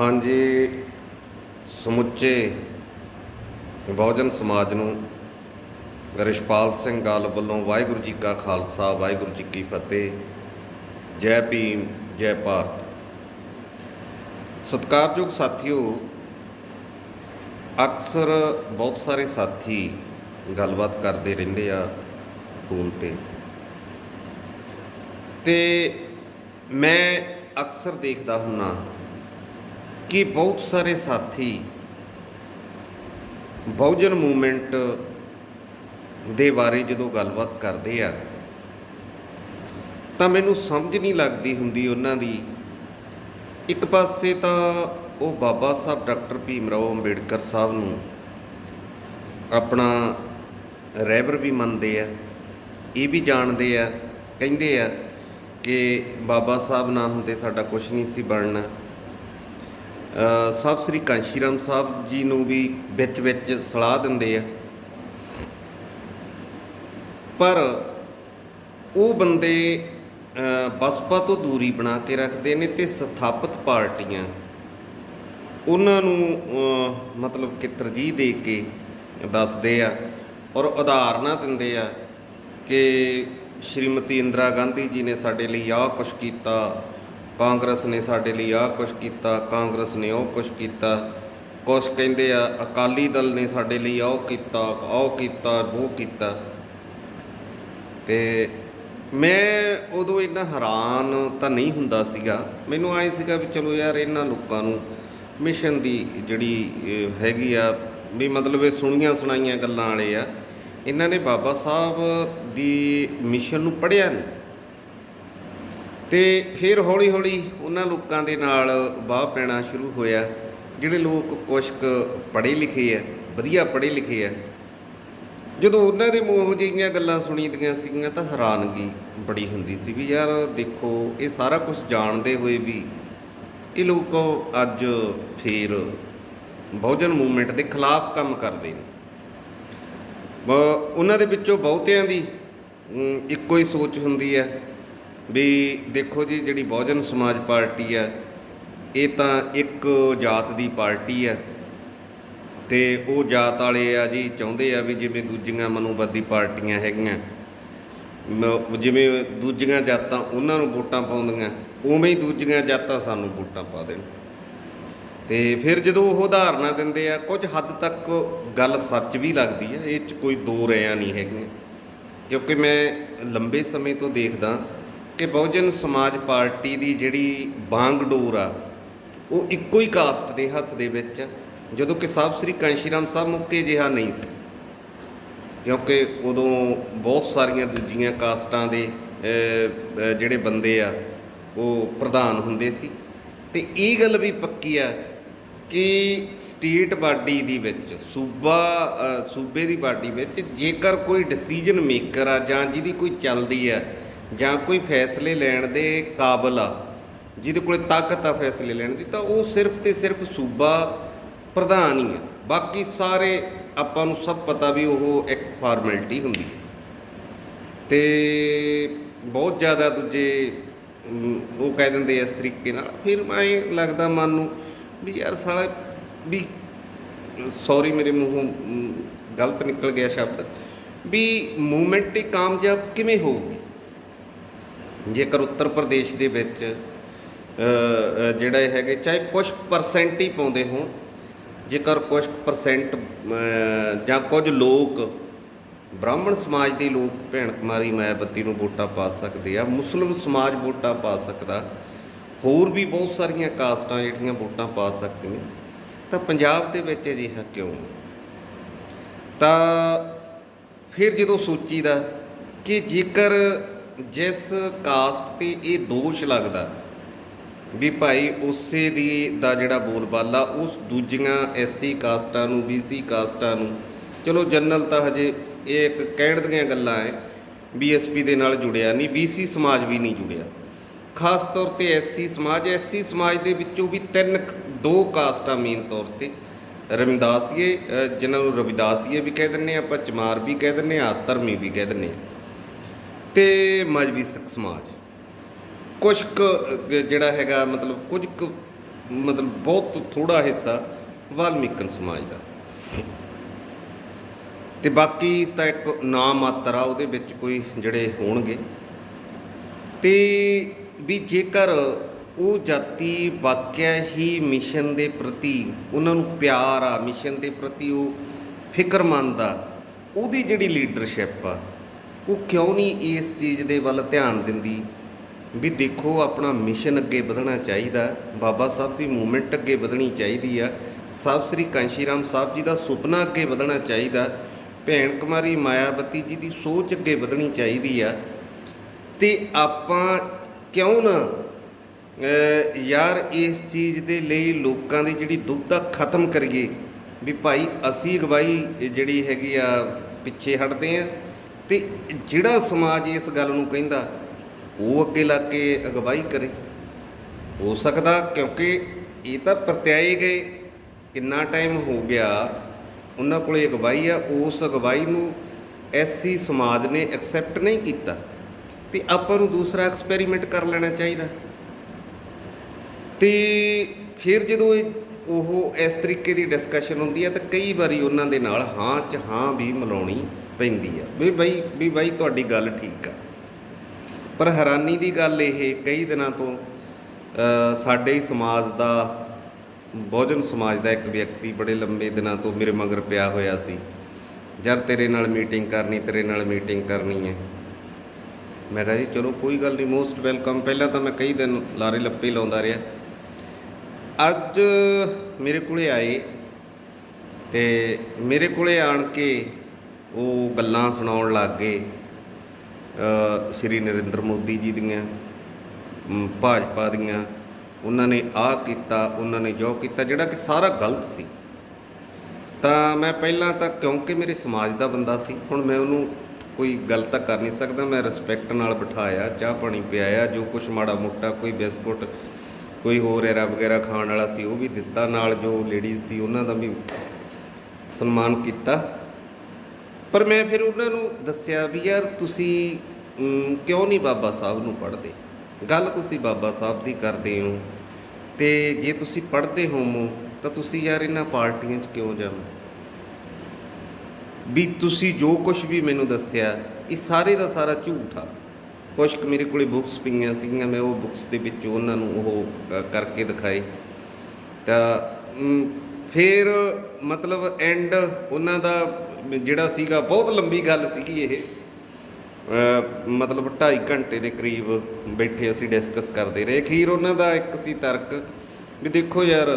ਹਾਂਜੀ, ਸਮੁੱਚੇ ਬਹੁਜਨ ਸਮਾਜ ਨੂੰ ਰਿਸ਼ਪਾਲ ਸਿੰਘ ਗੱਲ ਵੱਲੋਂ ਵਾਹਿਗੁਰੂ ਜੀ ਕਾ ਖਾਲਸਾ ਵਾਹਿਗੁਰੂ ਜੀ ਕੀ ਫਤਿਹ। ਜੈ ਭੀਮ ਜੈ ਭਾਰਤ। ਸਤਿਕਾਰਯੋਗ ਸਾਥੀਓ, ਅਕਸਰ ਬਹੁਤ ਸਾਰੇ ਸਾਥੀ ਗੱਲਬਾਤ ਕਰਦੇ ਰਹਿੰਦੇ ਆ ਫੋਨ ਤੇ ਮੈਂ ਅਕਸਰ ਦੇਖਦਾ ਹੁੰਨਾ ਕਿ ਬਹੁਤ ਸਾਰੇ ਸਾਥੀ ਬਹੁਜਨ ਮੂਵਮੈਂਟ ਦੇ ਬਾਰੇ ਜਦੋਂ ਗੱਲਬਾਤ ਕਰਦੇ ਆ ਤਾਂ ਮੈਨੂੰ ਸਮਝ ਨਹੀਂ ਲੱਗਦੀ ਹੁੰਦੀ ਉਹਨਾਂ ਦੀ। ਇੱਕ ਪਾਸੇ ਤਾਂ ਉਹ ਬਾਬਾ ਸਾਹਿਬ ਡਾਕਟਰ ਭੀਮ ਰਾਓ ਅੰਬੇਡਕਰ ਸਾਹਿਬ ਨੂੰ ਆਪਣਾ ਰਹਿਬਰ ਵੀ ਮੰਨਦੇ ਆ, ਇਹ ਵੀ ਜਾਣਦੇ ਆ, ਕਹਿੰਦੇ ਆ ਕਿ ਬਾਬਾ ਸਾਹਿਬ ਨਾ ਹੁੰਦੇ ਸਾਡਾ ਕੁਛ ਨਹੀਂ ਸੀ ਬਣਨਾ। ਸਾਹਿਬ ਸ੍ਰੀ ਕਾਂਸ਼ੀ ਰਾਮ ਸਾਹਿਬ ਜੀ ਨੂੰ ਵੀ ਵਿੱਚ ਵਿੱਚ ਸਲਾਹ ਦਿੰਦੇ ਆ, ਪਰ ਉਹ ਬੰਦੇ ਬਸਪਾ ਤੋਂ ਦੂਰੀ ਬਣਾ ਕੇ ਰੱਖਦੇ ਨੇ ਤੇ ਸਥਾਪਿਤ ਪਾਰਟੀਆਂ ਉਹਨਾਂ ਨੂੰ ਮਤਲਬ ਕਿ ਤਰਜੀਹ ਦੇ ਕੇ ਦੱਸਦੇ ਆ ਔਰ ਉਦਾਹਰਨਾਂ ਦਿੰਦੇ ਆ ਕਿ ਸ਼੍ਰੀਮਤੀ ਇੰਦਰਾ ਗਾਂਧੀ ਜੀ ਨੇ ਸਾਡੇ ਲਈ ਆਹ ਕੁਛ ਕੀਤਾ, ਕਾਂਗਰਸ ਨੇ ਸਾਡੇ ਲਈ ਆਹ ਕੁਛ ਕੀਤਾ, ਕਾਂਗਰਸ ਨੇ ਉਹ ਕੁਛ ਕੀਤਾ। ਕੁਛ ਕਹਿੰਦੇ ਆ ਅਕਾਲੀ ਦਲ ਨੇ ਸਾਡੇ ਲਈ ਆਹ ਕੀਤਾ, ਉਹ ਕੀਤਾ, ਉਹ ਕੀਤਾ। ਤੇ ਮੈਂ ਉਦੋਂ ਇੰਨਾ ਹੈਰਾਨ ਤਾਂ ਨਹੀਂ ਹੁੰਦਾ ਸੀਗਾ। ਮੈਨੂੰ ਆਏ ਸੀਗਾ ਵੀ ਚਲੋ ਯਾਰ ਇਹਨਾਂ ਲੋਕਾਂ ਨੂੰ ਮਿਸ਼ਨ ਦੀ ਜਿਹੜੀ ਹੈਗੀ ਆ ਵੀ ਮਤਲਬ ਇਹ ਸੁਣੀਆਂ ਸੁਣਾਈਆਂ ਗੱਲਾਂ ਵਾਲੇ ਆ, ਇਹਨਾਂ ਨੇ ਬਾਬਾ ਸਾਹਿਬ ਦੀ ਮਿਸ਼ਨ ਨੂੰ ਪੜ੍ਹਿਆ ਨਹੀਂ। ਤੇ ਫਿਰ ਹੌਲੀ ਹੌਲੀ ਉਹਨਾਂ ਲੋਕਾਂ ਦੇ ਨਾਲ ਵਾਹ ਪੈਣਾ ਸ਼ੁਰੂ ਹੋਇਆ ਜਿਹੜੇ ਲੋਕ ਕੁਛ ਕੁ ਪੜ੍ਹੇ ਲਿਖੇ ਆ, ਵਧੀਆ ਪੜ੍ਹੇ ਲਿਖੇ ਆ। ਜਦੋਂ ਉਹਨਾਂ ਦੇ ਮੂੰਹੋਂ ਜਿਹੀਆਂ ਗੱਲਾਂ ਸੁਣੀਦੀਆਂ ਸੀਗੀਆਂ ਤਾਂ ਹੈਰਾਨਗੀ ਬੜੀ ਹੁੰਦੀ ਸੀ ਵੀ ਯਾਰ ਦੇਖੋ, ਇਹ ਸਾਰਾ ਕੁਝ ਜਾਣਦੇ ਹੋਏ ਵੀ ਇਹ ਲੋਕ ਅੱਜ ਫਿਰ ਬਹੁਜਨ ਮੂਵਮੈਂਟ ਦੇ ਖਿਲਾਫ ਕੰਮ ਕਰਦੇ ਨੇ। ਉਹਨਾਂ ਦੇ ਵਿੱਚੋਂ ਬਹੁਤਿਆਂ ਦੀ ਇੱਕੋ ਹੀ ਸੋਚ ਹੁੰਦੀ ਹੈ ਵੀ ਦੇਖੋ ਜੀ, ਜਿਹੜੀ ਬਹੁਜਨ ਸਮਾਜ ਪਾਰਟੀ ਆ ਇਹ ਤਾਂ ਇੱਕ ਜਾਤ ਦੀ ਪਾਰਟੀ ਆ ਤੇ ਉਹ ਜਾਤ ਵਾਲੇ ਆ ਜੀ ਚਾਹੁੰਦੇ ਆ ਵੀ ਜਿਵੇਂ ਦੂਜੀਆਂ ਮਨੋਵਾਦੀ ਪਾਰਟੀਆਂ ਹੈਗੀਆਂ, ਜਿਵੇਂ ਦੂਜੀਆਂ ਜਾਤਾਂ ਉਹਨਾਂ ਨੂੰ ਵੋਟਾਂ ਪਾਉਂਦੀਆਂ ਉਵੇਂ ਹੀ ਦੂਜੀਆਂ ਜਾਤਾਂ ਸਾਨੂੰ ਵੋਟਾਂ ਪਾ ਦੇਣ। ਤੇ ਫਿਰ ਜਦੋਂ ਉਹ ਉਦਾਹਰਨਾਂ ਦਿੰਦੇ ਆ, ਕੁਝ ਹੱਦ ਤੱਕ ਗੱਲ ਸੱਚ ਵੀ ਲੱਗਦੀ ਹੈ, ਇਹ 'ਚ ਕੋਈ ਦੋ ਰਾਇਆਂ ਨਹੀਂ ਹੈਗੀਆਂ। ਕਿਉਂਕਿ ਮੈਂ ਲੰਬੇ ਸਮੇਂ ਤੋਂ ਦੇਖਦਾ ਕਿ ਬਹੁਜਨ ਸਮਾਜ ਪਾਰਟੀ ਦੀ ਜਿਹੜੀ ਬਾਂਗਡੋਰ ਆ ਉਹ ਇੱਕੋ ਹੀ ਕਾਸਟ ਦੇ ਹੱਥ ਦੇ ਵਿੱਚ, ਜਦੋਂ ਕਿ ਸਾਹਿਬ ਸ੍ਰੀ ਕਾਂਸ਼ੀ ਰਾਮ ਸਾਹਿਬ ਮੌਕੇ ਜਿਹਾ ਨਹੀਂ ਸੀ, ਕਿਉਂਕਿ ਉਦੋਂ ਬਹੁਤ ਸਾਰੀਆਂ ਦੂਜੀਆਂ ਕਾਸਟਾਂ ਦੇ ਜਿਹੜੇ ਬੰਦੇ ਆ ਉਹ ਪ੍ਰਧਾਨ ਹੁੰਦੇ ਸੀ। ਤੇ ਇਹ ਗੱਲ ਵੀ ਪੱਕੀ ਆ ਕਿ ਸਟੇਟ ਬਾਡੀ ਦੀ ਵਿੱਚ ਸੂਬੇ ਦੀ ਬਾਡੀ ਵਿੱਚ ਜੇਕਰ ਕੋਈ ਡਿਸੀਜਨ ਮੇਕਰ ਆ ਜਾਂ ਜਿਹਦੀ ਕੋਈ ਚੱਲਦੀ ਆ ਜਾਂ ਕੋਈ ਫੈਸਲੇ ਲੈਣ ਦੇ ਕਾਬਲ ਆ, ਜਿਹਦੇ ਕੋਲ ਤਾਕਤ ਆ ਫੈਸਲੇ ਲੈਣ ਦੀ, ਤਾਂ ਉਹ ਸਿਰਫ ਤੇ ਸਿਰਫ ਸੂਬਾ ਪ੍ਰਧਾਨ ਹੀ ਆ। ਬਾਕੀ ਸਾਰੇ ਆਪਾਂ ਨੂੰ ਸਭ ਪਤਾ ਵੀ ਉਹ ਇੱਕ ਫਾਰਮੈਲਿਟੀ ਹੁੰਦੀ ਹੈ। ਤੇ ਬਹੁਤ ਜ਼ਿਆਦਾ ਦੂਜੇ ਉਹ ਕਹਿ ਦਿੰਦੇ ਇਸ ਤਰੀਕੇ ਨਾਲ। ਫਿਰ ਮੈਂ ਲੱਗਦਾ ਮਨ ਨੂੰ ਵੀ ਯਾਰ ਸਾਲਾ ਵੀ ਸੌਰੀ ਮੇਰੇ ਮੂੰਹੋਂ ਗਲਤ ਨਿਕਲ ਗਿਆ ਸ਼ਬਦ, ਵੀ ਮੂਵਮੈਂਟ ਕਾਮਯਾਬ ਕਿਵੇਂ ਹੋਊਗੀ ਜੇਕਰ ਉੱਤਰ ਪ੍ਰਦੇਸ਼ ਦੇ ਵਿੱਚ ਜਿਹੜਾ ਇਹ ਹੈਗੇ ਚਾਹੇ ਕੁਛ ਪਰਸੈਂਟ ਹੀ ਪਾਉਂਦੇ ਹੋਣ, ਜੇਕਰ ਕੁਛ ਪਰਸੈਂਟ ਜਾਂ ਕੁਝ ਲੋਕ ਬ੍ਰਾਹਮਣ ਸਮਾਜ ਦੇ ਲੋਕ ਭੈਣ ਕੁਮਾਰੀ ਮਾਇਆਵਤੀ ਨੂੰ ਵੋਟਾਂ ਪਾ ਸਕਦੇ ਆ, ਮੁਸਲਿਮ ਸਮਾਜ ਵੋਟਾਂ ਪਾ ਸਕਦਾ, ਹੋਰ ਵੀ ਬਹੁਤ ਸਾਰੀਆਂ ਕਾਸਟਾਂ ਜਿਹੜੀਆਂ ਵੋਟਾਂ ਪਾ ਸਕਦੀਆਂ, ਤਾਂ ਪੰਜਾਬ ਦੇ ਵਿੱਚ ਅਜਿਹਾ ਕਿਉਂ? ਤਾਂ ਫਿਰ ਜਦੋਂ ਸੋਚੀਦਾ ਕਿ ਜੇਕਰ ਜਿਸ ਕਾਸਟ 'ਤੇ ਇਹ ਦੋਸ਼ ਲੱਗਦਾ ਵੀ ਭਾਈ ਉਸੇ ਦਾ ਜਿਹੜਾ ਬੋਲਬਾਲਾ ਉਸ ਦੂਜੀਆਂ SC ਕਾਸਟਾਂ ਨੂੰ, BC ਕਾਸਟਾਂ ਨੂੰ, ਚਲੋ ਜਨਰਲ ਤਾਂ ਹਜੇ ਇਹ ਇੱਕ ਕਹਿਣ ਦੀਆਂ ਗੱਲਾਂ ਹੈ, BSP ਦੇ ਨਾਲ ਜੁੜਿਆ ਨਹੀਂ, BC ਸਮਾਜ ਵੀ ਨਹੀਂ ਜੁੜਿਆ, ਖਾਸ ਤੌਰ 'ਤੇ SC ਸਮਾਜ ਦੇ ਵਿੱਚੋਂ ਵੀ ਦੋ ਕਾਸਟਾਂ ਮੇਨ ਤੌਰ 'ਤੇ ਰਵਿਦਾਸੀਏ, ਜਿਹਨਾਂ ਨੂੰ ਰਵਿਦਾਸੀਏ ਵੀ ਕਹਿ ਦਿੰਦੇ ਆਪਾਂ, ਚਮਾਰ ਵੀ ਕਹਿ ਦਿੰਦੇ ਹਾਂ, ਧਰਮੀ ਵੀ ਕਹਿ ਦਿੰਦੇ ਹਾਂ, ਤੇ ਮਜ਼੍ਹਬੀ ਸਿੱਖ ਸਮਾਜ। ਕੁਛ ਕੁ ਜਿਹੜਾ ਹੈਗਾ ਮਤਲਬ ਕੁਝ ਕੁ ਮਤਲਬ ਬਹੁਤ ਥੋੜ੍ਹਾ ਹਿੱਸਾ ਵਾਲਮੀਕਨ ਸਮਾਜ ਦਾ, ਅਤੇ ਬਾਕੀ ਤਾਂ ਇੱਕ ਨਾ ਮਾਤਰ ਆ ਉਹਦੇ ਵਿੱਚ ਕੋਈ ਜਿਹੜੇ ਹੋਣਗੇ। ਅਤੇ ਵੀ ਜੇਕਰ ਉਹ ਜਾਤੀ ਵਾਕਿਆ ਹੀ ਮਿਸ਼ਨ ਦੇ ਪ੍ਰਤੀ ਉਹਨਾਂ ਨੂੰ ਪਿਆਰ ਆ, ਮਿਸ਼ਨ ਦੇ ਪ੍ਰਤੀ ਉਹ ਫਿਕਰਮੰਦ ਆ, ਉਹਦੀ ਜਿਹੜੀ ਲੀਡਰਸ਼ਿਪ ਆ ਉਹ ਕਿਉਂ ਨਹੀਂ ਇਸ ਚੀਜ਼ ਦੇ ਵੱਲ ਧਿਆਨ ਦਿੰਦੀ ਵੀ ਦੇਖੋ ਆਪਣਾ ਮਿਸ਼ਨ ਅੱਗੇ ਵਧਣਾ ਚਾਹੀਦਾ, ਬਾਬਾ ਸਾਹਿਬ ਦੀ ਮੂਵਮੈਂਟ ਅੱਗੇ ਵਧਣੀ ਚਾਹੀਦੀ ਆ, ਸਾਹਿਬ ਸ੍ਰੀ ਕਾਂਸ਼ੀ ਰਾਮ ਸਾਹਿਬ ਜੀ ਦਾ ਸੁਪਨਾ ਅੱਗੇ ਵਧਣਾ ਚਾਹੀਦਾ, ਭੈਣ ਕੁਮਾਰੀ ਮਾਇਆਵਤੀ ਜੀ ਦੀ ਸੋਚ ਅੱਗੇ ਵਧਣੀ ਚਾਹੀਦੀ ਆ। ਅਤੇ ਆਪਾਂ ਕਿਉਂ ਨਾ ਯਾਰ ਇਸ ਚੀਜ਼ ਦੇ ਲਈ ਲੋਕਾਂ ਦੀ ਜਿਹੜੀ ਦੁਬਿਧਾ ਖਤਮ ਕਰੀਏ ਵੀ ਭਾਈ ਅਸੀਂ ਅਗਵਾਈ ਜਿਹੜੀ ਹੈਗੀ ਆ ਪਿੱਛੇ ਹਟਦੇ ਹਾਂ, ਅਤੇ ਜਿਹੜਾ ਸਮਾਜ ਇਸ ਗੱਲ ਨੂੰ ਕਹਿੰਦਾ ਉਹ ਅੱਗੇ ਲੱਗ ਕੇ ਅਗਵਾਈ ਕਰੇ। ਹੋ ਸਕਦਾ ਕਿਉਂਕਿ ਇਹ ਤਾਂ ਪ੍ਰਤਿਆਏ ਗਏ, ਕਿੰਨਾ ਟਾਈਮ ਹੋ ਗਿਆ ਉਹਨਾਂ ਕੋਲ ਅਗਵਾਈ ਆ, ਉਸ ਅਗਵਾਈ ਨੂੰ ਐਸੀ ਸਮਾਜ ਨੇ ਐਕਸੈਪਟ ਨਹੀਂ ਕੀਤਾ, ਅਤੇ ਆਪਾਂ ਨੂੰ ਦੂਸਰਾ ਐਕਸਪੈਰੀਮੈਂਟ ਕਰ ਲੈਣਾ ਚਾਹੀਦਾ। ਅਤੇ ਫਿਰ ਜਦੋਂ ਉਹ ਇਸ ਤਰੀਕੇ ਦੀ ਡਿਸਕਸ਼ਨ ਹੁੰਦੀ ਹੈ ਤਾਂ ਕਈ ਵਾਰੀ ਉਹਨਾਂ ਦੇ ਨਾਲ ਹਾਂ 'ਚ ਹਾਂ ਵੀ ਮਿਲਾਉਣੀ ਪੈਂਦੀ ਆ ਵੀ ਬਾਈ ਤੁਹਾਡੀ ਗੱਲ ਠੀਕ ਆ। ਪਰ ਹੈਰਾਨੀ ਦੀ ਗੱਲ ਇਹ, ਕਈ ਦਿਨਾਂ ਤੋਂ ਸਾਡੇ ਹੀ ਸਮਾਜ ਦਾ, ਬਹੁਜਨ ਸਮਾਜ ਦਾ ਇੱਕ ਵਿਅਕਤੀ ਬੜੇ ਲੰਬੇ ਦਿਨਾਂ ਤੋਂ ਮੇਰੇ ਮਗਰ ਪਿਆ ਹੋਇਆ ਸੀ, ਯਾਰ ਤੇਰੇ ਨਾਲ ਮੀਟਿੰਗ ਕਰਨੀ, ਤੇਰੇ ਨਾਲ ਮੀਟਿੰਗ ਕਰਨੀ ਹੈ। ਮੈਂ ਕਿਹਾ ਜੀ ਚਲੋ ਕੋਈ ਗੱਲ ਨਹੀਂ, ਮੋਸਟ ਵੈਲਕਮ। ਪਹਿਲਾਂ ਤਾਂ ਮੈਂ ਕਈ ਦਿਨ ਲਾਰੇ ਲੱਪੇ ਲਾਉਂਦਾ ਰਿਹਾ। ਅੱਜ ਮੇਰੇ ਕੋਲੇ ਆਏ ਅਤੇ ਮੇਰੇ ਕੋਲੇ ਆਣ ਕੇ ਉਹ ਗੱਲਾਂ ਸੁਣਾਉਣ ਲੱਗ ਗਏ ਸ਼੍ਰੀ ਨਰਿੰਦਰ ਮੋਦੀ ਜੀ ਦੀਆਂ, ਭਾਜਪਾ ਦੀਆਂ। ਉਹਨਾਂ ਨੇ ਆਹ ਕੀਤਾ, ਉਹਨਾਂ ਨੇ ਜੋ ਕੀਤਾ, ਜਿਹੜਾ ਕਿ ਸਾਰਾ ਗਲਤ ਸੀ। ਤਾਂ ਮੈਂ ਪਹਿਲਾਂ ਤਾਂ ਕਿਉਂਕਿ ਮੇਰੇ ਸਮਾਜ ਦਾ ਬੰਦਾ ਸੀ, ਹੁਣ ਮੈਂ ਉਹਨੂੰ ਕੋਈ ਗੱਲ ਤਾਂ ਕਰ ਨਹੀਂ ਸਕਦਾ, ਮੈਂ ਰਿਸਪੈਕਟ ਨਾਲ ਬਿਠਾਇਆ, ਚਾਹ ਪਾਣੀ ਪਿਆਇਆ, ਜੋ ਕੁਛ ਮਾੜਾ ਮੋਟਾ ਕੋਈ ਬਿਸਕੁਟ ਕੋਈ ਹੋਰ ਐਰਾ ਵਗੈਰਾ ਖਾਣ ਵਾਲਾ ਸੀ ਉਹ ਵੀ ਦਿੱਤਾ, ਨਾਲ ਜੋ ਲੇਡੀਜ਼ ਸੀ ਉਹਨਾਂ ਦਾ ਵੀ ਸਨਮਾਨ ਕੀਤਾ। ਪਰ ਮੈਂ ਫਿਰ ਉਹਨਾਂ ਨੂੰ ਦੱਸਿਆ ਵੀ ਯਾਰ ਤੁਸੀਂ ਕਿਉਂ ਨਹੀਂ ਬਾਬਾ ਸਾਹਿਬ ਨੂੰ ਪੜ੍ਹਦੇ, ਗੱਲ ਤੁਸੀਂ ਬਾਬਾ ਸਾਹਿਬ ਦੀ ਕਰਦੇ ਹੋ, ਅਤੇ ਜੇ ਤੁਸੀਂ ਪੜ੍ਹਦੇ ਹੋਵੋ ਤਾਂ ਤੁਸੀਂ ਯਾਰ ਇਹਨਾਂ ਪਾਰਟੀਆਂ 'ਚ ਕਿਉਂ ਜਾਵੋ। ਵੀ ਤੁਸੀਂ ਜੋ ਕੁਛ ਵੀ ਮੈਨੂੰ ਦੱਸਿਆ ਇਹ ਸਾਰੇ ਦਾ ਸਾਰਾ ਝੂਠ ਆ। ਕੁਛ ਕੁ ਮੇਰੇ ਕੋਲ ਬੁੱਕਸ ਪਈਆਂ ਸੀਗੀਆਂ, ਮੈਂ ਉਹ ਬੁੱਕਸ ਦੇ ਵਿੱਚ ਉਹਨਾਂ ਨੂੰ ਉਹ ਕਰਕੇ ਦਿਖਾਏ। ਤਾਂ ਫਿਰ ਮਤਲਬ ਐਂਡ ਉਹਨਾਂ ਦਾ ਜਿਹੜਾ ਸੀਗਾ, ਬਹੁਤ ਲੰਬੀ ਗੱਲ ਸੀਗੀ ਇਹ, ਮਤਲਬ 2.5 ਘੰਟੇ ਦੇ ਕਰੀਬ ਬੈਠੇ ਅਸੀਂ ਡਿਸਕਸ ਕਰਦੇ ਰਹੇ। ਅਖੀਰ ਉਹਨਾਂ ਦਾ ਇੱਕ ਸੀ ਤਰਕ ਵੀ ਦੇਖੋ ਯਾਰ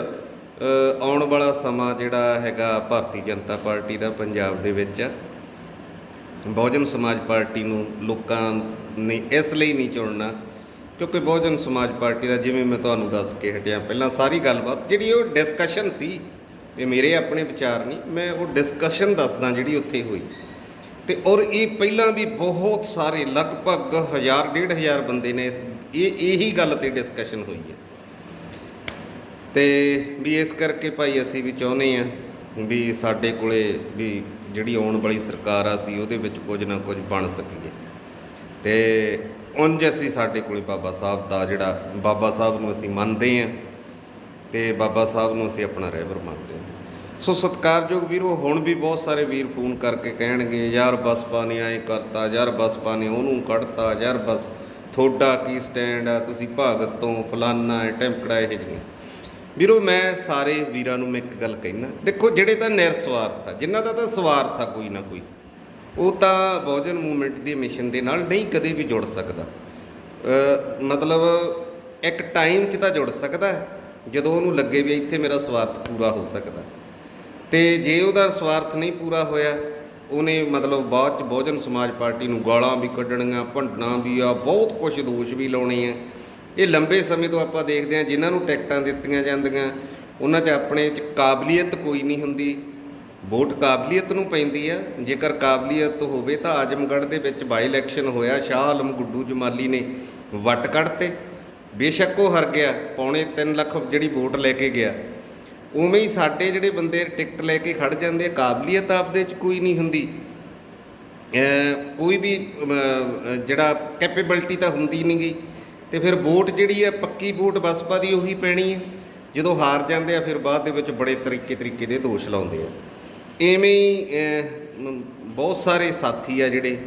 ਆਉਣ ਵਾਲਾ ਸਮਾਂ ਜਿਹੜਾ ਹੈਗਾ ਭਾਰਤੀ ਜਨਤਾ ਪਾਰਟੀ ਦਾ ਪੰਜਾਬ ਦੇ ਵਿੱਚ ਆ, ਬਹੁਜਨ ਸਮਾਜ ਪਾਰਟੀ ਨੂੰ ਲੋਕਾਂ ਨੇ ਇਸ ਲਈ ਨਹੀਂ ਚੁਣਨਾ ਕਿਉਂਕਿ ਬਹੁਜਨ ਸਮਾਜ ਪਾਰਟੀ ਦਾ, ਜਿਵੇਂ ਮੈਂ ਤੁਹਾਨੂੰ ਦੱਸ ਕੇ ਹਟਿਆ ਪਹਿਲਾਂ, ਸਾਰੀ ਗੱਲਬਾਤ ਜਿਹੜੀ ਉਹ ਡਿਸਕਸ਼ਨ ਸੀ, ਇਹ ਮੇਰੇ ਆਪਣੇ ਵਿਚਾਰ ਨਹੀਂ, ਮੈਂ ਉਹ ਡਿਸਕਸ਼ਨ ਦੱਸਦਾ ਜਿਹੜੀ ਉੱਥੇ ਹੋਈ। ਅਤੇ ਔਰ ਇਹ ਪਹਿਲਾਂ ਵੀ ਬਹੁਤ ਸਾਰੇ ਲਗਭਗ 1000-1500 ਬੰਦੇ ਨੇ ਇਹੀ ਗੱਲ 'ਤੇ ਡਿਸਕਸ਼ਨ ਹੋਈ ਹੈ। ਅਤੇ ਵੀ ਇਸ ਕਰਕੇ ਭਾਈ ਅਸੀਂ ਵੀ ਚਾਹੁੰਦੇ ਹਾਂ ਵੀ ਸਾਡੇ ਕੋਲੇ ਵੀ ਜਿਹੜੀ ਆਉਣ ਵਾਲੀ ਸਰਕਾਰ ਆ ਸੀ ਉਹਦੇ ਵਿੱਚ ਕੁਝ ਨਾ ਕੁਝ ਬਣ ਸਕੀਏ। ਅਤੇ ਉਂਝ ਅਸੀਂ ਸਾਡੇ ਕੋਲੇ ਬਾਬਾ ਸਾਹਿਬ ਦਾ ਜਿਹੜਾ, ਬਾਬਾ ਸਾਹਿਬ ਨੂੰ ਅਸੀਂ ਮੰਨਦੇ ਹਾਂ ਅਤੇ ਬਾਬਾ ਸਾਹਿਬ ਨੂੰ ਅਸੀਂ ਆਪਣਾ ਰਹਿਬਰ ਮੰਨਦੇ ਹਾਂ। ਸੋ ਸਤਿਕਾਰਯੋਗ ਵੀਰੋ, ਹੁਣ ਵੀ ਬਹੁਤ ਸਾਰੇ ਵੀਰ ਫੋਨ ਕਰਕੇ ਕਹਿਣਗੇ ਯਾਰ ਬਸਪਾ ਨੇ ਐਂ ਕਰਤਾ, ਯਾਰ ਬਸਪਾ ਨੇ ਉਹਨੂੰ ਕੱਢਤਾ, ਯਾਰ ਬਸ ਤੁਹਾਡਾ ਕੀ ਸਟੈਂਡ ਆ, ਤੁਸੀਂ ਭਗਤ ਤੋਂ ਫਲਾਨਾ ਟੈਂਪਕੜਾ। ਇਹ ਜਿਹੀਆਂ ਵੀਰੋ, ਮੈਂ ਸਾਰੇ ਵੀਰਾਂ ਨੂੰ ਮੈਂ ਇੱਕ ਗੱਲ ਕਹਿਣਾ, ਦੇਖੋ ਜਿਹੜੇ ਤਾਂ ਨਿਰਸਵਾਰਥ ਆ, ਜਿਨ੍ਹਾਂ ਦਾ ਤਾਂ ਸਵਾਰਥ ਆ ਕੋਈ ਨਾ ਕੋਈ, ਉਹ ਤਾਂ ਬਹੁਜਨ ਮੂਵਮੈਂਟ ਦੀ ਮਿਸ਼ਨ ਦੇ ਨਾਲ ਨਹੀਂ ਕਦੇ ਵੀ ਜੁੜ ਸਕਦਾ। ਮਤਲਬ ਇੱਕ ਟਾਈਮ 'ਚ ਤਾਂ ਜੁੜ ਸਕਦਾ ਜਦੋਂ ਉਹਨੂੰ ਲੱਗੇ ਵੀ ਇੱਥੇ ਮੇਰਾ ਸਵਾਰਥ ਪੂਰਾ ਹੋ ਸਕਦਾ, ਅਤੇ ਜੇ ਉਹਦਾ ਸਵਾਰਥ ਨਹੀਂ ਪੂਰਾ ਹੋਇਆ, ਉਹਨੇ ਮਤਲਬ ਬਾਅਦ 'ਚ ਬਹੁਜਨ ਸਮਾਜ ਪਾਰਟੀ ਨੂੰ ਗਾਲਾਂ ਵੀ ਕੱਢਣੀਆਂ, ਭੰਡਣਾ ਵੀ ਆ, ਬਹੁਤ ਕੁਛ ਦੋਸ਼ ਵੀ ਲਾਉਣੇ ਆ। ਇਹ ਲੰਬੇ ਸਮੇਂ ਤੋਂ ਆਪਾਂ ਦੇਖਦੇ ਹਾਂ, ਜਿਨ੍ਹਾਂ ਨੂੰ ਟਿਕਟਾਂ ਦਿੱਤੀਆਂ ਜਾਂਦੀਆਂ ਉਹਨਾਂ 'ਚ ਆਪਣੇ 'ਚ ਕਾਬਲੀਅਤ ਕੋਈ ਨਹੀਂ ਹੁੰਦੀ, ਵੋਟ ਕਾਬਲੀਅਤ ਨੂੰ ਪੈਂਦੀ ਆ। ਜੇਕਰ ਕਾਬਲੀਅਤ ਹੋਵੇ ਤਾਂ ਆਜਮਗੜ੍ਹ ਦੇ ਵਿੱਚ ਬਾਈ ਇਲੈਕਸ਼ਨ ਹੋਇਆ, ਸ਼ਾਹ ਆਲਮ ਗੁੱਡੂ ਜਮਾਲੀ ਨੇ ਵੱਟ ਕੱਢਤੇ, ਬੇਸ਼ੱਕ ਉਹ ਹਾਰ ਗਿਆ, 3.25 ਲੱਖ ਜਿਹੜੀ ਵੋਟ ਲੈ ਕੇ ਗਿਆ। ਉਵੇਂ ਹੀ ਸਾਡੇ ਜਿਹੜੇ ਬੰਦੇ ਟਿਕਟ ਲੈ ਕੇ ਖੜ੍ਹ ਜਾਂਦੇ ਆ, ਕਾਬਲੀਅਤ ਆਪਦੇ 'ਚ ਕੋਈ ਨਹੀਂ ਹੁੰਦੀ, ਕੋਈ ਵੀ ਜਿਹੜਾ ਕੈਪੇਬਿਲਿਟੀ ਤਾਂ ਹੁੰਦੀ ਨਹੀਂ ਗੀ, ਅਤੇ ਫਿਰ ਵੋਟ ਜਿਹੜੀ ਹੈ ਪੱਕੀ ਵੋਟ ਬਸਪਾ ਦੀ ਉਹੀ ਪੈਣੀ ਹੈ। ਜਦੋਂ ਹਾਰ ਜਾਂਦੇ ਆ ਫਿਰ ਬਾਅਦ ਦੇ ਵਿੱਚ ਬੜੇ ਤਰੀਕੇ ਦੇ ਦੋਸ਼ ਲਾਉਂਦੇ ਆ। ਇਵੇਂ ਹੀ ਬਹੁਤ ਸਾਰੇ ਸਾਥੀ ਆ ਜਿਹੜੇ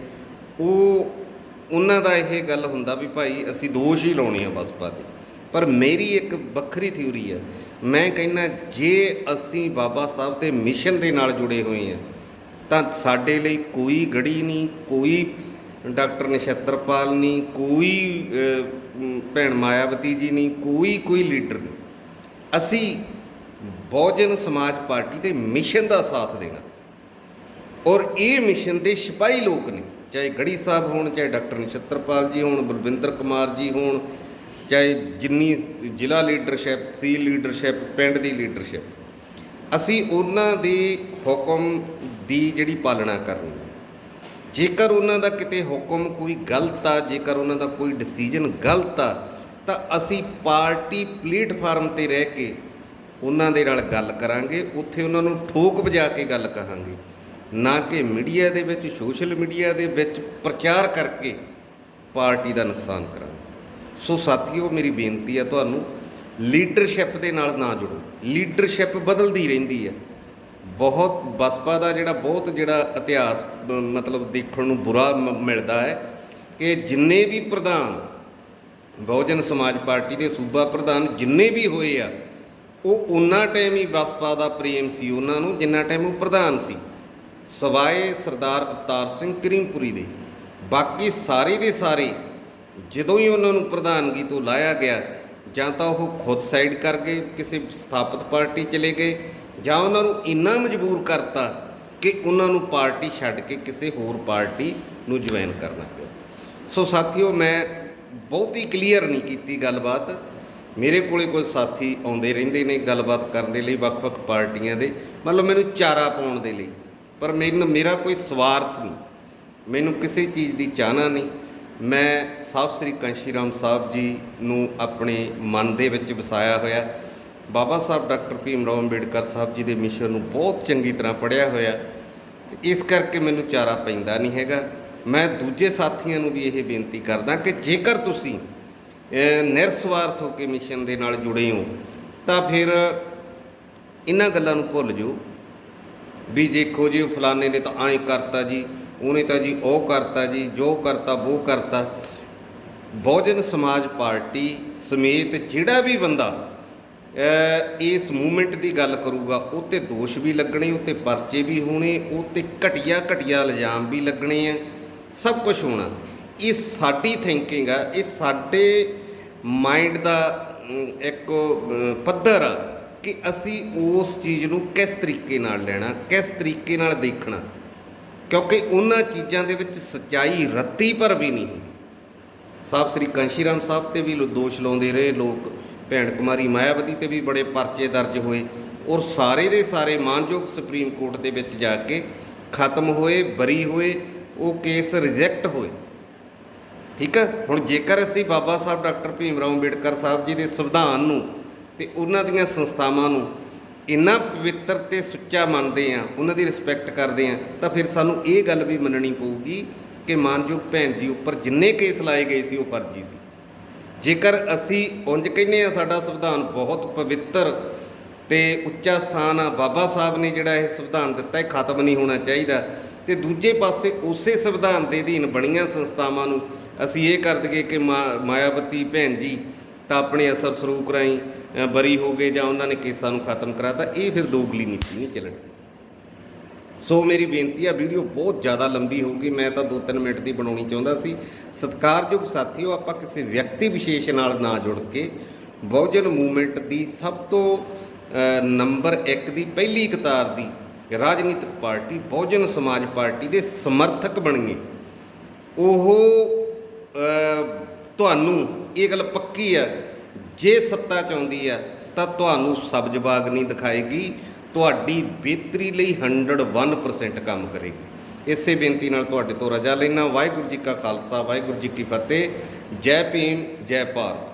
ਉਹਨਾਂ ਦਾ ਇਹ ਗੱਲ ਹੁੰਦਾ ਵੀ ਭਾਈ ਅਸੀਂ ਦੋਸ਼ ਹੀ ਲਾਉਣੇ ਆ ਬਸਪਾ 'ਤੇ। ਪਰ ਮੇਰੀ ਇੱਕ ਵੱਖਰੀ ਥਿਊਰੀ ਹੈ। ਮੈਂ ਕਹਿੰਦਾ ਜੇ ਅਸੀਂ ਬਾਬਾ ਸਾਹਿਬ ਦੇ ਮਿਸ਼ਨ ਦੇ ਨਾਲ ਜੁੜੇ ਹੋਏ ਹਾਂ ਤਾਂ ਸਾਡੇ ਲਈ ਕੋਈ ਗੜੀ ਨਹੀਂ, ਕੋਈ ਡਾਕਟਰ ਨਛੱਤਰਪਾਲ ਨਹੀਂ, ਕੋਈ ਭੈਣ ਮਾਇਆਵਤੀ ਜੀ ਨਹੀਂ, ਕੋਈ ਲੀਡਰ ਨਹੀਂ। ਅਸੀਂ ਬਹੁਜਨ ਸਮਾਜ ਪਾਰਟੀ ਦੇ ਮਿਸ਼ਨ ਦਾ ਸਾਥ ਦੇਣਾ ਔਰ ਇਹ ਮਿਸ਼ਨ ਦੇ ਸਿਪਾਹੀ ਲੋਕ ਨੇ, ਚਾਹੇ ਗੜੀ ਸਾਹਿਬ ਹੋਣ, ਚਾਹੇ ਡਾਕਟਰ ਨਛੱਤਰਪਾਲ ਜੀ ਹੋਣ, ਬਲਵਿੰਦਰ ਕੁਮਾਰ ਜੀ ਹੋਣ, ਚਾਹੇ ਜਿੰਨੀ ਜ਼ਿਲ੍ਹਾ ਲੀਡਰਸ਼ਿਪ, ਤਹਿਸੀਲ ਲੀਡਰਸ਼ਿਪ, ਪਿੰਡ ਦੀ ਲੀਡਰਸ਼ਿਪ, ਅਸੀਂ ਉਹਨਾਂ ਦੇ ਹੁਕਮ ਦੀ ਜਿਹੜੀ ਪਾਲਣਾ ਕਰਨੀ। ਜੇਕਰ ਉਹਨਾਂ ਦਾ ਕਿਤੇ ਹੁਕਮ ਕੋਈ ਗਲਤ ਆ, ਜੇਕਰ ਉਹਨਾਂ ਦਾ ਕੋਈ ਡਿਸੀਜਨ ਗਲਤ ਆ, ਤਾਂ ਅਸੀਂ ਪਾਰਟੀ ਪਲੇਟਫਾਰਮ 'ਤੇ ਰਹਿ ਕੇ ਉਹਨਾਂ ਦੇ ਨਾਲ ਗੱਲ ਕਰਾਂਗੇ, ਉੱਥੇ ਉਹਨਾਂ ਨੂੰ ਠੋਕ ਵਜਾ ਕੇ ਗੱਲ ਕਹਾਂਗੇ, ਨਾ ਕਿ ਮੀਡੀਆ ਦੇ ਵਿੱਚ, ਸੋਸ਼ਲ ਮੀਡੀਆ ਦੇ ਵਿੱਚ ਪ੍ਰਚਾਰ ਕਰਕੇ ਪਾਰਟੀ ਦਾ ਨੁਕਸਾਨ ਕਰਾਂਗੇ। ਸੋ ਸਾਥੀਓ, ਮੇਰੀ ਬੇਨਤੀ ਹੈ ਤੁਹਾਨੂੰ, ਲੀਡਰਸ਼ਿਪ ਦੇ ਨਾਲ ਨਾ ਜੁੜੋ। ਲੀਡਰਸ਼ਿਪ ਬਦਲਦੀ ਰਹਿੰਦੀ ਹੈ। ਬਹੁਤ ਬਸਪਾ ਦਾ ਜਿਹੜਾ ਇਤਿਹਾਸ ਮਤਲਬ ਦੇਖਣ ਨੂੰ ਬੁਰਾ ਮਿਲਦਾ ਹੈ ਕਿ ਜਿੰਨੇ ਵੀ ਪ੍ਰਧਾਨ, ਬਹੁਜਨ ਸਮਾਜ ਪਾਰਟੀ ਦੇ ਸੂਬਾ ਪ੍ਰਧਾਨ ਜਿੰਨੇ ਵੀ ਹੋਏ ਆ, ਉਹ ਉਹਨਾਂ ਟਾਈਮ ਹੀ ਬਸਪਾ ਦਾ ਪ੍ਰੇਮ ਸੀ ਉਹਨਾਂ ਨੂੰ ਜਿੰਨਾ ਟਾਈਮ ਉਹ ਪ੍ਰਧਾਨ ਸੀ, ਸਵਾਏ ਸਰਦਾਰ ਅਵਤਾਰ ਸਿੰਘ ਕਰੀਮਪੁਰੀ ਦੇ। ਬਾਕੀ ਸਾਰੇ ਦੇ ਸਾਰੇ ਜਦੋਂ ਹੀ ਉਹਨਾਂ ਨੂੰ ਪ੍ਰਧਾਨਗੀ ਤੋਂ ਲਾਇਆ ਗਿਆ, ਜਾਂ ਤਾਂ ਉਹ ਖੁਦ ਸਾਈਡ ਕਰ ਗਏ, ਕਿਸੇ ਸਥਾਪਿਤ ਪਾਰਟੀ ਚਲੇ ਗਏ, ਜਾਂ ਉਹਨਾਂ ਨੂੰ ਇੰਨਾ ਮਜਬੂਰ ਕਰਤਾ ਕਿ ਉਹਨਾਂ ਨੂੰ ਪਾਰਟੀ ਛੱਡ ਕੇ ਕਿਸੇ ਹੋਰ ਪਾਰਟੀ ਨੂੰ ਜੁਆਇਨ ਕਰਨਾ ਪਿਆ। ਸੋ ਸਾਥੀਓ, ਮੈਂ ਬਹੁਤੀ ਕਲੀਅਰ ਨਹੀਂ ਕੀਤੀ ਗੱਲਬਾਤ। ਮੇਰੇ ਕੋਲੇ ਕੋਈ ਸਾਥੀ ਆਉਂਦੇ ਰਹਿੰਦੇ ਨੇ ਗੱਲਬਾਤ ਕਰਨ ਦੇ ਲਈ, ਵੱਖ-ਵੱਖ ਪਾਰਟੀਆਂ ਦੇ, ਮਤਲਬ ਮੈਨੂੰ ਚਾਰਾ ਪਾਉਣ ਦੇ ਲਈ। ਪਰ ਮੇਰਾ ਕੋਈ ਸਵਾਰਥ ਨਹੀਂ, ਮੈਨੂੰ ਕਿਸੇ ਚੀਜ਼ ਦੀ ਚਾਹਨਾ ਨਹੀਂ। ਮੈਂ ਸਾਹਿਬ ਸ੍ਰੀ ਕਾਂਸ਼ੀ ਰਾਮ ਸਾਹਿਬ ਜੀ ਨੂੰ ਆਪਣੇ ਮਨ ਦੇ ਵਿੱਚ ਵਸਾਇਆ ਹੋਇਆ। ਬਾਬਾ ਸਾਹਿਬ ਡਾਕਟਰ ਭੀਮ ਰਾਓ ਅੰਬੇਡਕਰ ਸਾਹਿਬ ਜੀ ਦੇ ਮਿਸ਼ਨ ਨੂੰ ਬਹੁਤ ਚੰਗੀ ਤਰ੍ਹਾਂ ਪੜ੍ਹਿਆ ਹੋਇਆ, ਤੇ ਇਸ ਕਰਕੇ ਮੈਨੂੰ ਚਾਰਾ ਪੈਂਦਾ ਨਹੀਂ ਹੈਗਾ। ਮੈਂ ਦੂਜੇ ਸਾਥੀਆਂ ਨੂੰ ਵੀ ਇਹ ਬੇਨਤੀ ਕਰਦਾ ਕਿ ਜੇਕਰ ਤੁਸੀਂ ਨਿਰਸਵਾਰਥ ਹੋ ਕੇ ਮਿਸ਼ਨ ਦੇ ਨਾਲ ਜੁੜੇ ਹੋ ਤਾਂ ਫਿਰ ਇਹਨਾਂ ਗੱਲਾਂ ਨੂੰ ਭੁੱਲ ਜਾਓ ਵੀ ਦੇਖੋ ਜੀ, ਉਹ ਫਲਾਣੇ ਨੇ ਤਾਂ ਐਂ ਕਰਤਾ ਜੀ, ਉਹਨੇ ਤਾਂ ਜੀ ਉਹ ਕਰਤਾ ਜੀ, ਜੋ ਕਰਤਾ ਉਹ ਕਰਤਾ। ਬਹੁਜਨ ਸਮਾਜ ਪਾਰਟੀ ਸਮੇਤ ਜਿਹੜਾ ਵੀ ਬੰਦਾ ਇਸ ਮੂਵਮੈਂਟ ਦੀ ਗੱਲ ਕਰੂਗਾ, ਉਹ 'ਤੇ ਦੋਸ਼ ਵੀ ਲੱਗਣੇ, ਉਹ 'ਤੇ ਪਰਚੇ ਵੀ ਹੋਣੇ, ਉਹ 'ਤੇ ਘਟੀਆ ਇਲਜ਼ਾਮ ਵੀ ਲੱਗਣੇ ਆ, ਸਭ ਕੁਝ ਹੋਣਾ। ਇਹ ਸਾਡੀ ਥਿੰਕਿੰਗ ਆ, ਇਹ ਸਾਡੇ ਮਾਈਂਡ ਦਾ ਇੱਕ ਪੱਧਰ ਆ ਕਿ ਅਸੀਂ ਉਸ ਚੀਜ਼ ਨੂੰ ਕਿਸ ਤਰੀਕੇ ਨਾਲ ਲੈਣਾ, ਕਿਸ ਤਰੀਕੇ ਨਾਲ ਦੇਖਣਾ, ਕਿਉਂਕਿ ਉਹਨਾਂ ਚੀਜ਼ਾਂ ਦੇ ਵਿੱਚ ਸੱਚਾਈ ਰੱਤੀ ਪਰ ਵੀ ਨਹੀਂ ਹੁੰਦੀ। ਸਾਹਿਬ ਸ੍ਰੀ ਕਾਂਸ਼ੀ ਰਾਮ ਸਾਹਿਬ 'ਤੇ ਵੀ ਦੋਸ਼ ਲਾਉਂਦੇ ਰਹੇ ਲੋਕ, ਭੈਣ ਕੁਮਾਰੀ ਮਾਇਆਵਤੀ 'ਤੇ ਵੀ ਬੜੇ ਪਰਚੇ ਦਰਜ ਹੋਏ, ਔਰ ਸਾਰੇ ਦੇ ਸਾਰੇ ਮਾਨਯੋਗ ਸੁਪਰੀਮ ਕੋਰਟ ਦੇ ਵਿੱਚ ਜਾ ਕੇ ਖਤਮ ਹੋਏ, ਬਰੀ ਹੋਏ, ਉਹ ਕੇਸ ਰਿਜੈਕਟ ਹੋਏ। ਠੀਕ ਹੈ। ਹੁਣ ਜੇਕਰ ਅਸੀਂ ਬਾਬਾ ਸਾਹਿਬ ਡਾਕਟਰ ਭੀਮ ਰਾਓ ਅੰਬੇਡਕਰ ਸਾਹਿਬ ਜੀ ਦੇ ਸੰਵਿਧਾਨ ਨੂੰ ਅਤੇ ਉਹਨਾਂ ਦੀਆਂ ਸੰਸਥਾਵਾਂ ਨੂੰ ਇੰਨਾ ਪਵਿੱਤਰ ਅਤੇ ਸੁੱਚਾ ਮੰਨਦੇ ਹਾਂ, ਉਹਨਾਂ ਦੀ ਰਿਸਪੈਕਟ ਕਰਦੇ ਹਾਂ, ਤਾਂ ਫਿਰ ਸਾਨੂੰ ਇਹ ਗੱਲ ਵੀ ਮੰਨਣੀ ਪਊਗੀ ਕਿ ਮਾਨਯੋਗ ਭੈਣ ਜੀ ਉੱਪਰ ਜਿੰਨੇ ਕੇਸ ਲਾਏ ਗਏ ਸੀ ਉਹ ਫਰਜ਼ੀ ਸੀ। ਜੇਕਰ ਅਸੀਂ ਉਂਝ ਕਹਿੰਦੇ ਹਾਂ ਸਾਡਾ ਸੰਵਿਧਾਨ ਬਹੁਤ ਪਵਿੱਤਰ ਅਤੇ ਉੱਚਾ ਸਥਾਨ ਆ, ਬਾਬਾ ਸਾਹਿਬ ਨੇ ਜਿਹੜਾ ਇਹ ਸੰਵਿਧਾਨ ਦਿੱਤਾ, ਇਹ ਖਤਮ ਨਹੀਂ ਹੋਣਾ ਚਾਹੀਦਾ, ਅਤੇ ਦੂਜੇ ਪਾਸੇ ਉਸੇ ਸੰਵਿਧਾਨ ਦੇ ਅਧੀਨ ਬਣੀਆਂ ਸੰਸਥਾਵਾਂ ਨੂੰ ਅਸੀਂ ਇਹ ਕਰ ਦਈਏ ਕਿ ਮਾਇਆਵਤੀ ਭੈਣ ਜੀ ਤਾਂ ਆਪਣੇ ਅਸਰ ਸਰੂਪ ਰਾਹੀਂ ਬਰੀ ਹੋ ਗਏ, ਜਾਂ ਉਹਨਾਂ ਨੇ ਕੇਸਾਂ ਨੂੰ ਖਤਮ ਕਰਾਤਾ, ਇਹ ਫਿਰ ਦੋਗਲੀ ਨੀਤੀ ਨਹੀਂ ਚੱਲਣੀ। ਸੋ ਮੇਰੀ ਬੇਨਤੀ ਆ, ਵੀਡੀਓ ਬਹੁਤ ਜ਼ਿਆਦਾ ਲੰਬੀ ਹੋਊਗੀ, ਮੈਂ ਤਾਂ 2-3 ਮਿੰਟ ਦੀ ਬਣਾਉਣੀ ਚਾਹੁੰਦਾ ਸੀ। ਸਤਿਕਾਰਯੋਗ ਸਾਥੀਓ, ਆਪਾਂ ਕਿਸੇ ਵਿਅਕਤੀ ਵਿਸ਼ੇਸ਼ ਨਾਲ ਨਾ ਜੁੜ ਕੇ ਬਹੁਜਨ ਮੂਵਮੈਂਟ ਦੀ ਸਭ ਤੋਂ ਨੰਬਰ 1 ਦੀ ਪਹਿਲੀ ਕਤਾਰ ਦੀ ਰਾਜਨੀਤਿਕ ਪਾਰਟੀ ਬਹੁਜਨ ਸਮਾਜ ਪਾਰਟੀ ਦੇ ਸਮਰਥਕ ਬਣੀਏ। ਉਹ ਤੁਹਾਨੂੰ ਇਹ ਗੱਲ ਪੱਕੀ ਆ, ਜੇ ਸੱਤਾ ਚਾਹੁੰਦੀ ਆ ਤਾਂ ਤੁਹਾਨੂੰ ਸਬਜ਼ ਬਾਗ ਨਹੀਂ ਦਿਖਾਏਗੀ, ਤੁਹਾਡੀ ਬਿਹਤਰੀ ਲਈ 101% ਕੰਮ ਕਰੇਗੀ। ਇਸੇ ਬੇਨਤੀ ਨਾਲ ਤੁਹਾਡੇ ਤੋਂ ਰਜਾ ਲੈਣਾ। ਵਾਹਿਗੁਰੂ ਜੀ ਕਾ ਖਾਲਸਾ, ਵਾਹਿਗੁਰੂ ਜੀ ਕੀ ਫਤਿਹ। ਜੈ ਭੀਮ, ਜੈ ਭਾਰਤ।